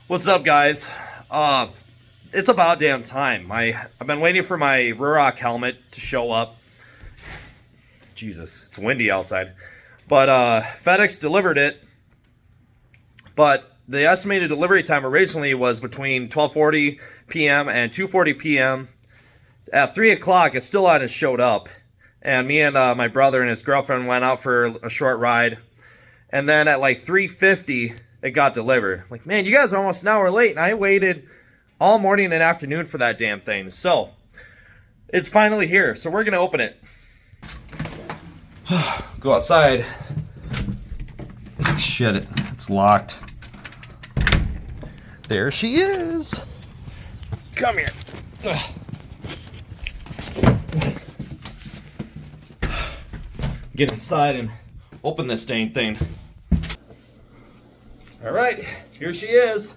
What's up, guys? It's about damn time. I've been waiting for my Ruroc helmet to show up. Jesus, it's windy outside. But FedEx delivered it. But the estimated delivery time originally was between 12:40 p.m. and 2:40 p.m. At 3 o'clock, it still hadn't showed up. And me and my brother and his girlfriend went out for a short ride. And then at like 3:50, it got delivered. Like, man, you guys are almost an hour late, and I waited all morning and afternoon for that damn thing. So, it's finally here. So we're going to open it. Go outside. Shit, it's locked. There she is. Come here. Get inside and open this dang thing. All right, here she is.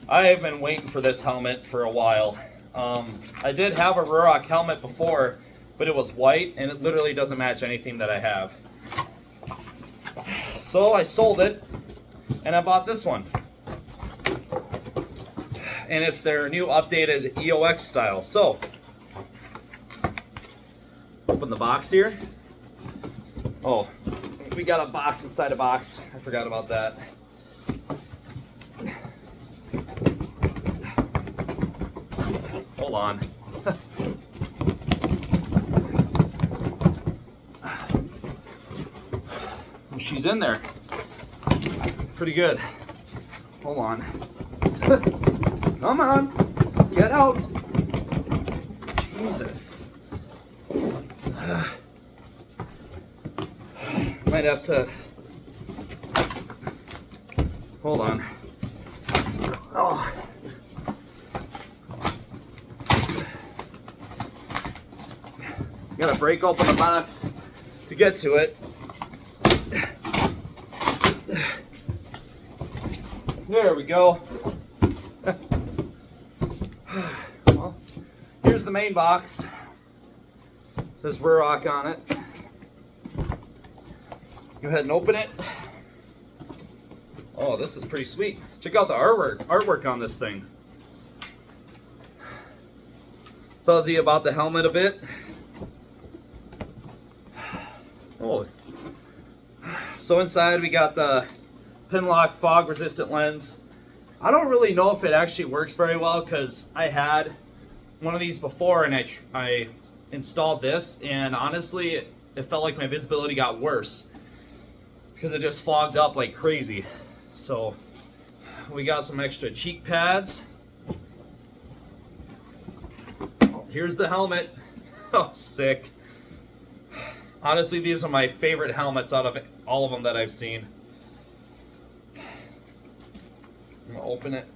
I have been waiting for this helmet for a while. I did have a Ruroc helmet before, but it was white and it literally doesn't match anything that I have. So I sold it and I bought this one. And it's their new updated EOX style. So, open the box here. Oh, we got a box inside a box. I forgot about that. Hold on. She's in there. Pretty good. Hold on. Come on. Get out. Jesus. Might have to. Hold on. Oh. Gotta break open the box to get to it. There we go. Well, here's the main box. It says Ruroc on it. Go ahead and open it. Oh, this is pretty sweet. Check out the artwork on this thing. Tells you about the helmet a bit. Oh. So inside we got the Pinlock fog resistant lens. I don't really know if it actually works very well because I had one of these before and I installed this, and honestly it felt like my visibility got worse because it just fogged up like crazy. So we got some extra cheek pads. Oh, here's the helmet. Oh, sick. Honestly, these are my favorite helmets out of all of them that I've seen. I'm gonna open it.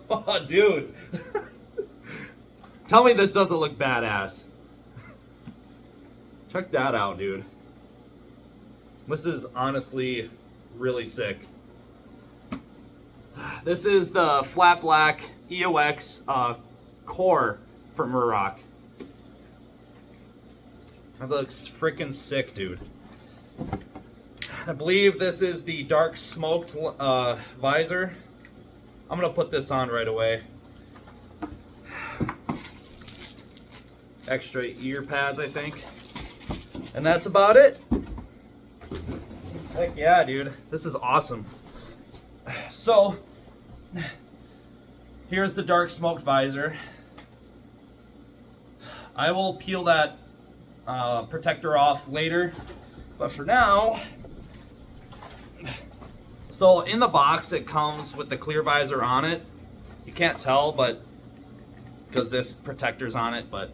Oh, dude. Tell me this doesn't look badass. Check that out, dude. This is honestly really sick. This is the flat black EOX core from Ruroc. That looks freaking sick, dude. I believe this is the dark smoked visor. I'm gonna put this on right away. Extra ear pads, I think. And that's about it. Heck yeah, dude. This is awesome. So, here's the dark smoked visor. I will peel that protector off later, but for now, so in the box it comes with the clear visor on it. You can't tell, but because this protector's on it, but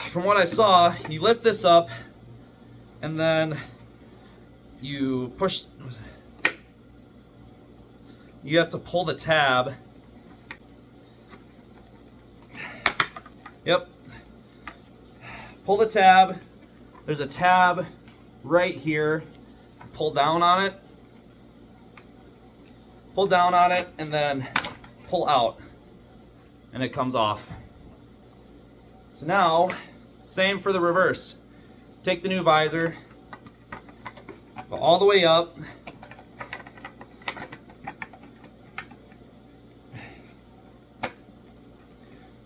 from what I saw, you lift this up and then you push, you have to pull the tab. Yep. Pull the tab. There's a tab right here. Pull down on it. Pull down on it and then pull out. And it comes off. So now, same for the reverse. Take the new visor, go all the way up,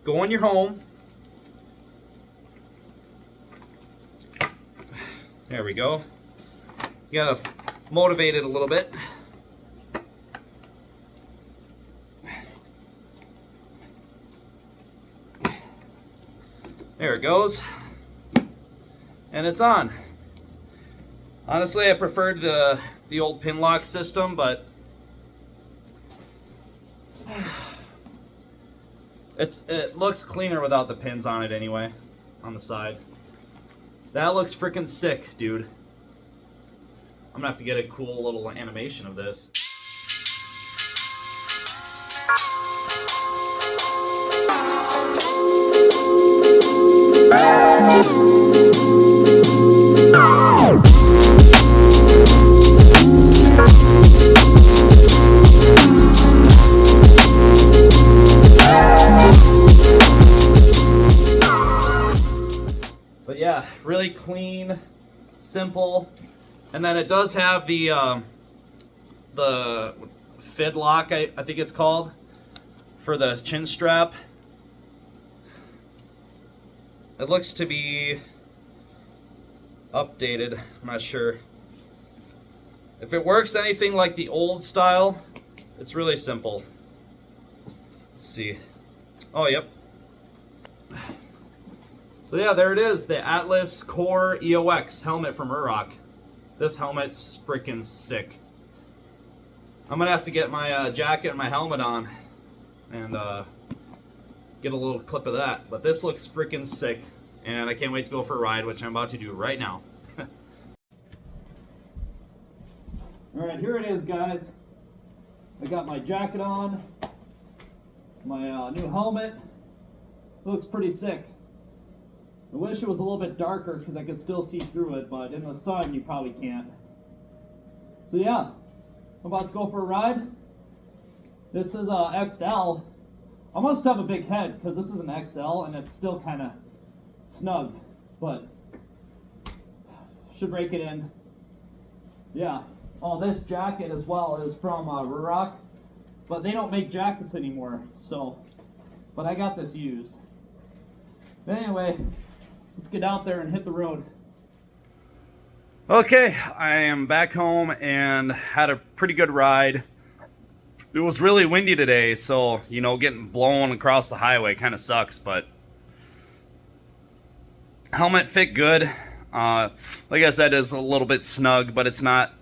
go in your home. There we go. You gotta motivate it a little bit. There it goes. And it's on. Honestly, I preferred the old pin lock system, but it looks cleaner without the pins on it anyway, on the side. That looks freaking sick, dude. I'm gonna have to get a cool little animation of this. But yeah, really clean, simple, and then it does have the fid lock, I think it's called, for the chin strap. It looks to be updated. I'm not sure. If it works anything like the old style, it's really simple. Let's see. Oh, yep. So yeah, there it is, the Atlas Core EOX helmet from Ruroc. This helmet's freaking sick. I'm gonna have to get my jacket and my helmet on and get a little clip of that. But this looks freaking sick, and I can't wait to go for a ride, which I'm about to do right now. Alright, here it is, guys. I got my jacket on, my new helmet. Looks pretty sick. I wish it was a little bit darker because I could still see through it, but in the sun you probably can't. So yeah, I'm about to go for a ride. This is a XL. I must have a big head because this is an XL and it's still kind of snug, but should rake it in. Yeah. Oh, this jacket as well is from Ruroc, but they don't make jackets anymore, so, but I got this used. But anyway, let's get out there and hit the road. Okay, I am back home and had a pretty good ride. It was really windy today, so, you know, getting blown across the highway kind of sucks, but helmet fit good. Like I said, it's a little bit snug, but it's not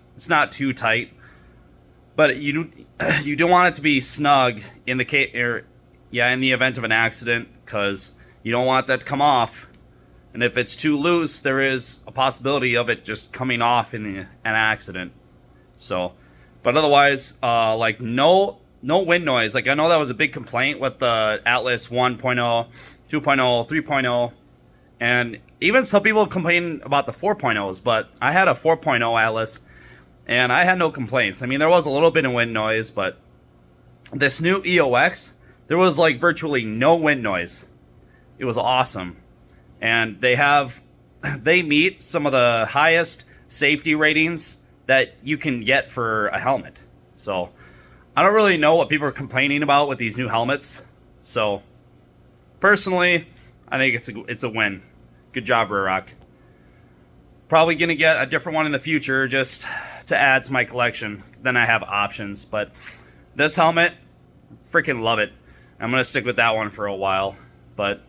too tight. But you do want it to be snug in the in the event of an accident, because you don't want that to come off. And if it's too loose, there is a possibility of it just coming off in an accident. So, but otherwise, like no wind noise. Like I know that was a big complaint with the Atlas 1.0, 2.0, 3.0, and even some people complain about the 4.0s. But I had a 4.0 Atlas, and I had no complaints. I mean, there was a little bit of wind noise, but this new EOX, there was like virtually no wind noise. It was awesome. And they meet some of the highest safety ratings that you can get for a helmet. So I don't really know what people are complaining about with these new helmets. So personally, I think it's a win. Good job, Ruroc. Probably gonna get a different one in the future just to add to my collection. Then I have options, but this helmet, freaking love it. I'm gonna stick with that one for a while. But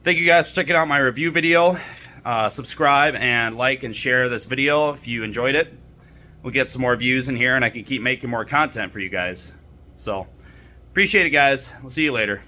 thank you guys for checking out my review video. Subscribe and like and share this video if you enjoyed it. We'll get some more views in here and I can keep making more content for you guys. So appreciate it, guys. We'll see you later.